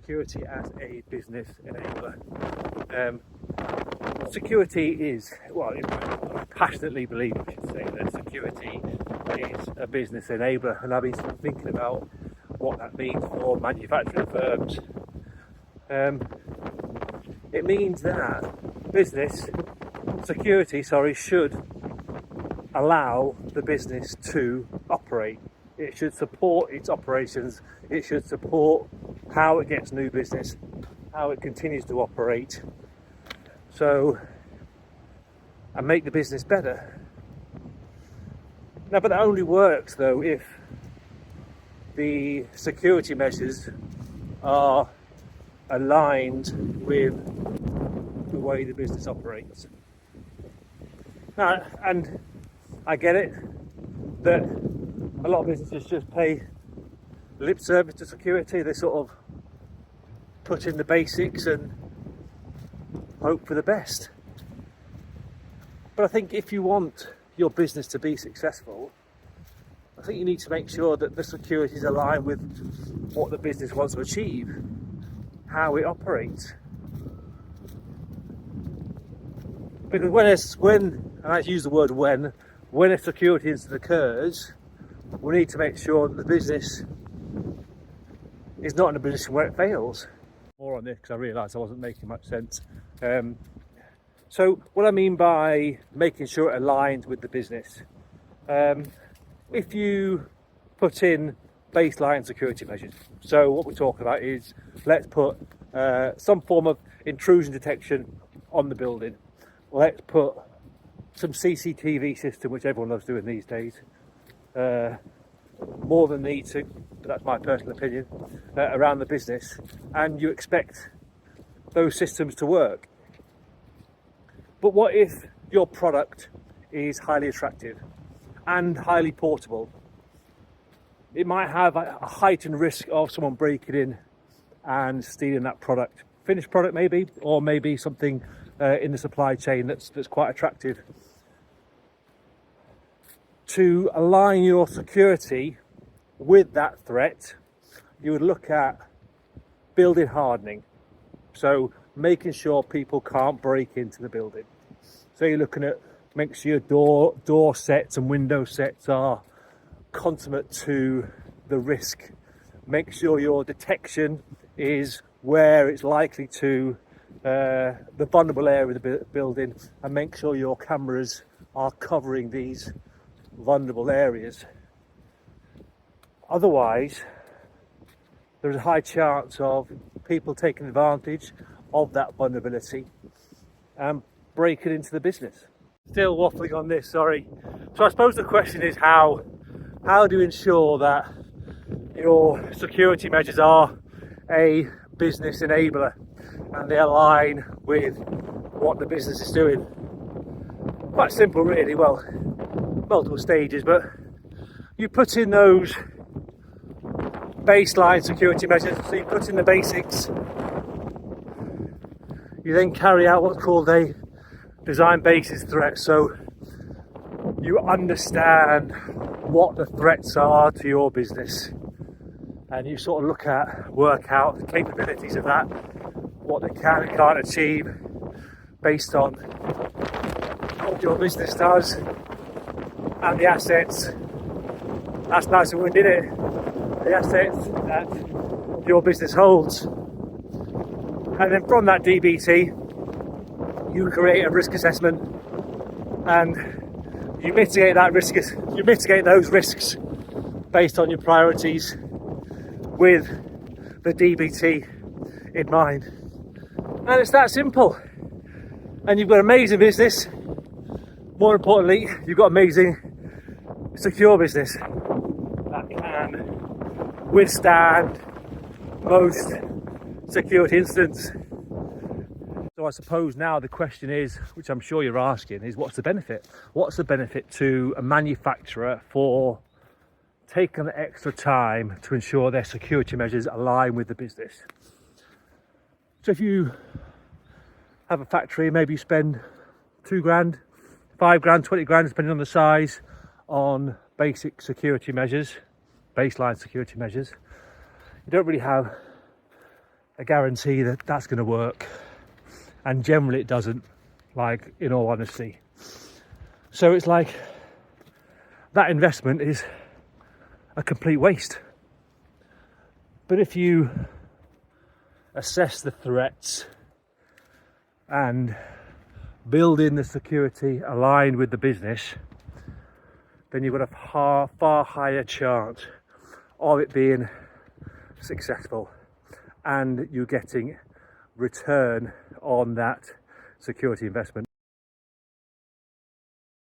security as a business enabler. Security is, well, I passionately believe, I should say, that security is a business enabler, and I've been thinking about what that means for manufacturing firms. It means that security should allow the business to operate. It should support its operations. It should support how it gets new business, how it continues to operate, and make the business better. Now, but that only works though if the security measures are aligned with the way the business operates. Now, and I get it that a lot of businesses just pay lip service to security. They sort of put in the basics and hope for the best. But I think if you want your business to be successful, I think you need to make sure that the security is aligned with what the business wants to achieve, how it operates. Because when and I use the word when a security incident occurs, we need to make sure that the business is not in a position where it fails. More on this because I realised I wasn't making much sense. So what I mean by making sure it aligns with the business, if you put in baseline security measures, so what we're talking about is let's put some form of intrusion detection on the building. Let's put some CCTV system, which everyone loves doing these days, more than need to, but that's my personal opinion, around the business, and you expect those systems to work. But what if your product is highly attractive and highly portable? It might have a heightened risk of someone breaking in and stealing that product. Finished product maybe, or maybe something in the supply chain that's quite attractive. To align your security with that threat, you would look at building hardening. So making sure people can't break into the building. So you're looking at make sure your door sets and window sets are consummate to the risk. Make sure your detection is where it's likely to the vulnerable area of the building, and make sure your cameras are covering these vulnerable areas. Otherwise, there's a high chance of people taking advantage of that vulnerability and breaking into the business. Still waffling on this, sorry. So I suppose the question is how do you ensure that your security measures are a business enabler and they align with what the business is doing? Quite simple really, well, multiple stages, but you put in those baseline security measures, so you put in the basics. You then carry out what's called a design basis threat, so you understand what the threats are to your business, and you sort of work out the capabilities of that, what they can and can't achieve based on what your business does and the assets. That's nice and windy, isn't it? The assets that your business holds. And then from that DBT, you create a risk assessment and you mitigate those risks based on your priorities with the DBT in mind. And it's that simple. And you've got an amazing business. More importantly, you've got amazing secure business that can withstand most security incidents. So I suppose now the question is, which I'm sure you're asking, is what's the benefit? What's the benefit to a manufacturer for taking the extra time to ensure their security measures align with the business? So if you have a factory, maybe you spend £2,000, £5,000, £20,000, depending on the size, on basic security measures, baseline security measures. You don't really have a guarantee that that's going to work, and generally it doesn't, like, in all honesty. So it's like that investment is a complete waste. But if you assess the threats and build in the security aligned with the business, then you've got a far higher chance of it being successful and you getting return on that security investment.